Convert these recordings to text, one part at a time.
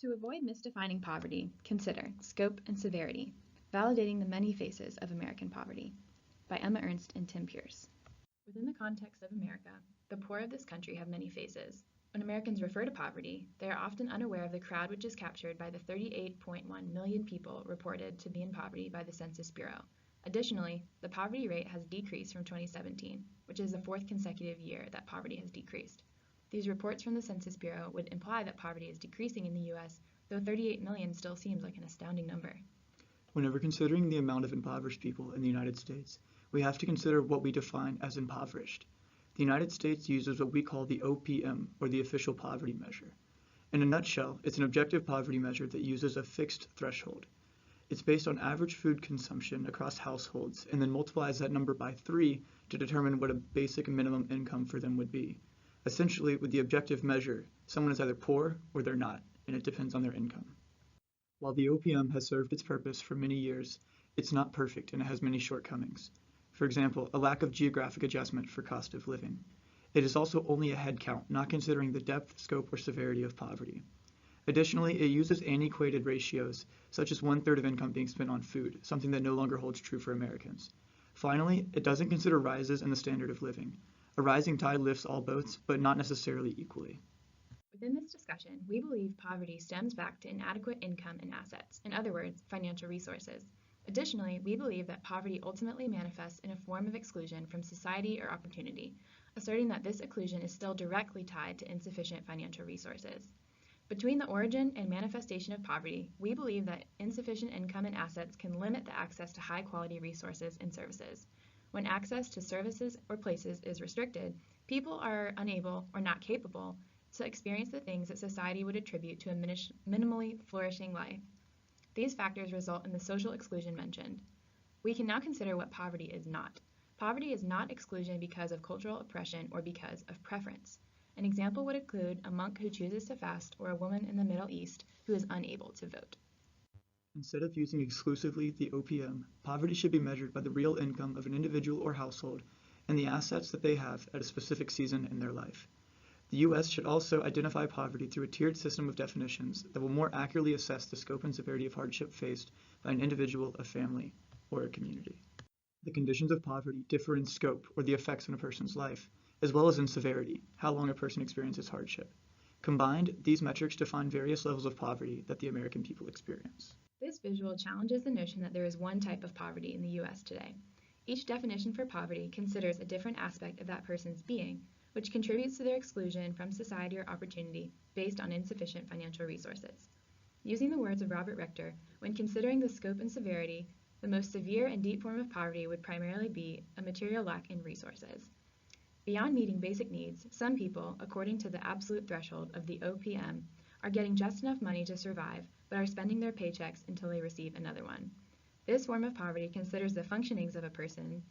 To avoid misdefining poverty, consider Scope and Severity, Validating the Many Faces of American Poverty by Emma Ernst and Tim Pierce. Within the context of America, the poor of this country have many faces. When Americans refer to poverty, they are often unaware of the crowd which is captured by the 38.1 million people reported to be in poverty by the Census Bureau. Additionally, the poverty rate has decreased from 2017, which is the fourth consecutive year that poverty has decreased. These reports from the Census Bureau would imply that poverty is decreasing in the U.S., though 38 million still seems like an astounding number. Whenever considering the amount of impoverished people in the United States, we have to consider what we define as impoverished. The United States uses what we call the OPM, or the Official Poverty Measure. In a nutshell, it's an objective poverty measure that uses a fixed threshold. It's based on average food consumption across households and then multiplies that number by 3 to determine what a basic minimum income for them would be. Essentially, with the objective measure, someone is either poor or they're not, and it depends on their income. While the OPM has served its purpose for many years, it's not perfect and it has many shortcomings. For example, a lack of geographic adjustment for cost of living. It is also only a head count, not considering the depth, scope, or severity of poverty. Additionally, it uses antiquated ratios, such as 1/3 of income being spent on food, something that no longer holds true for Americans. Finally, it doesn't consider rises in the standard of living. A rising tide lifts all boats, but not necessarily equally. Within this discussion, we believe poverty stems back to inadequate income and assets, in other words, financial resources. Additionally, we believe that poverty ultimately manifests in a form of exclusion from society or opportunity, asserting that this exclusion is still directly tied to insufficient financial resources. Between the origin and manifestation of poverty, we believe that insufficient income and assets can limit the access to high-quality resources and services. When access to services or places is restricted, people are unable or not capable to experience the things that society would attribute to a minimally flourishing life. These factors result in the social exclusion mentioned. We can now consider what poverty is not. Poverty is not exclusion because of cultural oppression or because of preference. An example would include a monk who chooses to fast or a woman in the Middle East who is unable to vote. Instead of using exclusively the OPM, poverty should be measured by the real income of an individual or household and the assets that they have at a specific season in their life. The U.S. should also identify poverty through a tiered system of definitions that will more accurately assess the scope and severity of hardship faced by an individual, a family, or a community. The conditions of poverty differ in scope, or the effects on a person's life, as well as in severity, how long a person experiences hardship. Combined, these metrics define various levels of poverty that the American people experience. This visual challenges the notion that there is one type of poverty in the U.S. today. Each definition for poverty considers a different aspect of that person's being, which contributes to their exclusion from society or opportunity based on insufficient financial resources. Using the words of Robert Rector, when considering the scope and severity, the most severe and deep form of poverty would primarily be a material lack in resources. Beyond meeting basic needs, some people, according to the absolute threshold of the OPM, are getting just enough money to survive, but are spending their paychecks until they receive another one. This form of poverty considers the functionings of a person,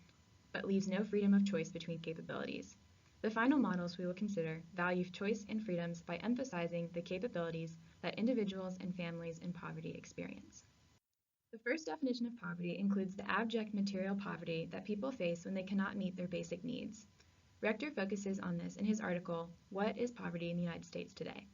but leaves no freedom of choice between capabilities. The final models we will consider value choice and freedoms by emphasizing the capabilities that individuals and families in poverty experience. The first definition of poverty includes the abject material poverty that people face when they cannot meet their basic needs. Rector focuses on this in his article, What is Poverty in the United States Today?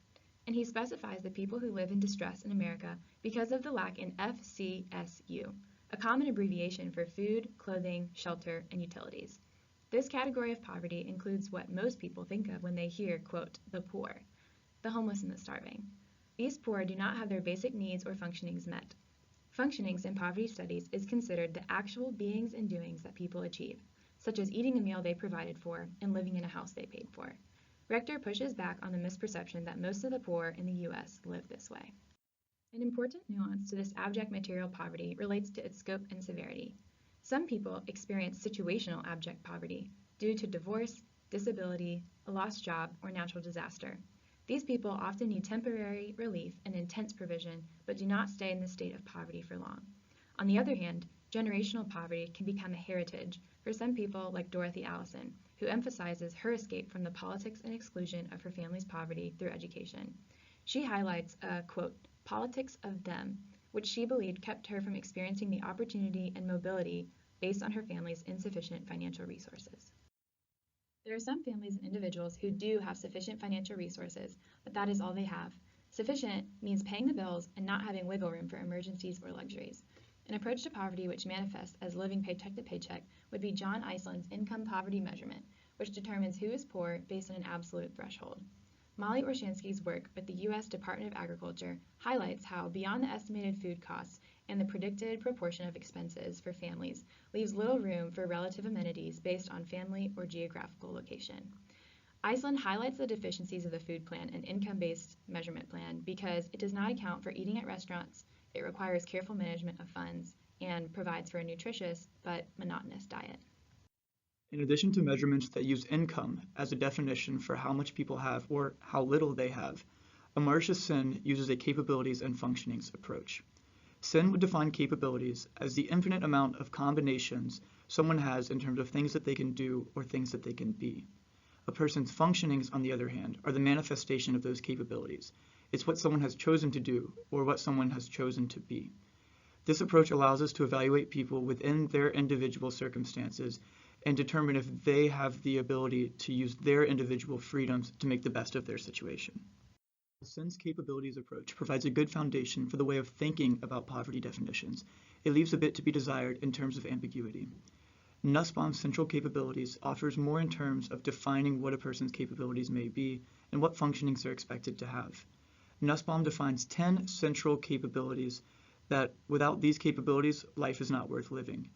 And he specifies the people who live in distress in America because of the lack in FCSU, a common abbreviation for food, clothing, shelter, and utilities. This category of poverty includes what most people think of when they hear, quote, the poor, the homeless and the starving. These poor do not have their basic needs or functionings met. Functionings in poverty studies is considered the actual beings and doings that people achieve, such as eating a meal they provided for and living in a house they paid for. Rector pushes back on the misperception that most of the poor in the U.S. live this way. An important nuance to this abject material poverty relates to its scope and severity. Some people experience situational abject poverty due to divorce, disability, a lost job, or natural disaster. These people often need temporary relief and intense provision, but do not stay in this state of poverty for long. On the other hand, generational poverty can become a heritage for some people like Dorothy Allison, who emphasizes her escape from the politics and exclusion of her family's poverty through education. She highlights a, quote, politics of them, which she believed kept her from experiencing the opportunity and mobility based on her family's insufficient financial resources. There are some families and individuals who do have sufficient financial resources, but that is all they have. Sufficient means paying the bills and not having wiggle room for emergencies or luxuries. An approach to poverty which manifests as living paycheck to paycheck would be John Iceland's income poverty measurement, which determines who is poor based on an absolute threshold. Molly Orshansky's work with the U.S. Department of Agriculture highlights how, beyond the estimated food costs and the predicted proportion of expenses for families, leaves little room for relative amenities based on family or geographical location. Iceland highlights the deficiencies of the food plan and income-based measurement plan because it does not account for eating at restaurants, it requires careful management of funds, and provides for a nutritious but monotonous diet. In addition to measurements that use income as a definition for how much people have or how little they have, Amartya Sen uses a capabilities and functionings approach. Sen would define capabilities as the infinite amount of combinations someone has in terms of things that they can do or things that they can be. A person's functionings, on the other hand, are the manifestation of those capabilities. It's what someone has chosen to do or what someone has chosen to be. This approach allows us to evaluate people within their individual circumstances and determine if they have the ability to use their individual freedoms to make the best of their situation. The Sen's capabilities approach provides a good foundation for the way of thinking about poverty definitions. It leaves a bit to be desired in terms of ambiguity. Nussbaum's central capabilities offers more in terms of defining what a person's capabilities may be and what functionings are expected to have. Nussbaum defines 10 central capabilities that without these capabilities, life is not worth living.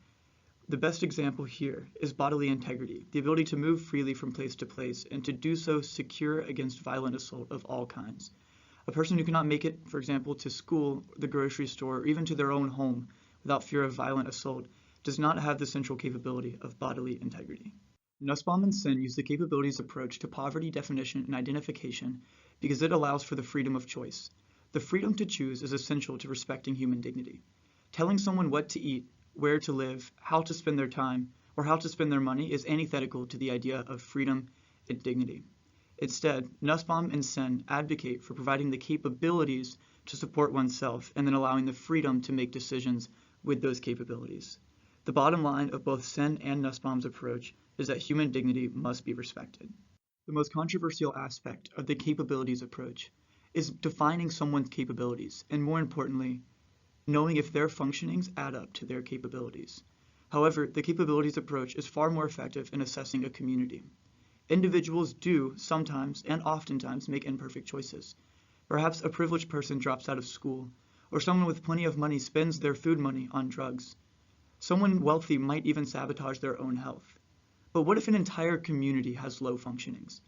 The best example here is bodily integrity, the ability to move freely from place to place and to do so secure against violent assault of all kinds. A person who cannot make it, for example, to school, the grocery store, or even to their own home without fear of violent assault does not have the central capability of bodily integrity. Nussbaum and Sen use the capabilities approach to poverty definition and identification because it allows for the freedom of choice. The freedom to choose is essential to respecting human dignity. Telling someone what to eat, where to live, how to spend their time, or how to spend their money is antithetical to the idea of freedom and dignity. Instead, Nussbaum and Sen advocate for providing the capabilities to support oneself and then allowing the freedom to make decisions with those capabilities. The bottom line of both Sen and Nussbaum's approach is that human dignity must be respected. The most controversial aspect of the capabilities approach is defining someone's capabilities, and more importantly, knowing if their functionings add up to their capabilities. However, the capabilities approach is far more effective in assessing a community. Individuals do sometimes and oftentimes make imperfect choices. Perhaps a privileged person drops out of school, or someone with plenty of money spends their food money on drugs. Someone wealthy might even sabotage their own health. But what if an entire community has low functionings?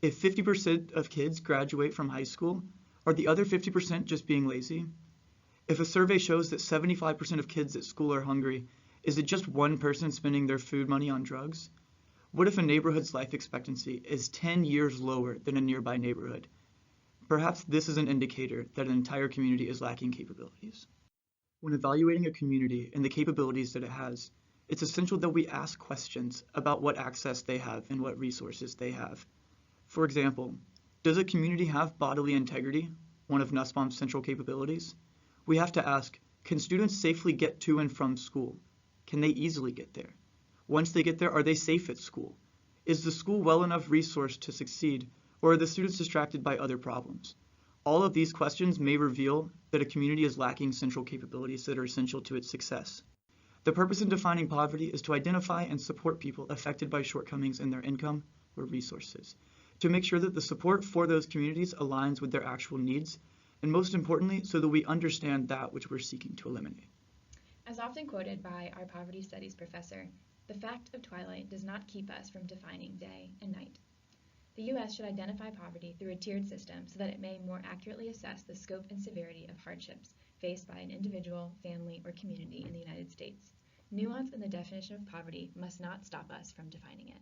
If 50% of kids graduate from high school, are the other 50% just being lazy? If a survey shows that 75% of kids at school are hungry, is it just one person spending their food money on drugs? What if a neighborhood's life expectancy is 10 years lower than a nearby neighborhood? Perhaps this is an indicator that an entire community is lacking capabilities. When evaluating a community and the capabilities that it has, it's essential that we ask questions about what access they have and what resources they have. For example, does a community have bodily integrity, one of Nussbaum's central capabilities? We have to ask, can students safely get to and from school? Can they easily get there? Once they get there, are they safe at school? Is the school well enough resourced to succeed, or are the students distracted by other problems? All of these questions may reveal that a community is lacking central capabilities that are essential to its success. The purpose in defining poverty is to identify and support people affected by shortcomings in their income or resources, to make sure that the support for those communities aligns with their actual needs, and most importantly, so that we understand that which we're seeking to eliminate. As often quoted by our poverty studies professor, the fact of twilight does not keep us from defining day and night. The U.S. should identify poverty through a tiered system so that it may more accurately assess the scope and severity of hardships faced by an individual, family, or community in the United States. Nuance in the definition of poverty must not stop us from defining it.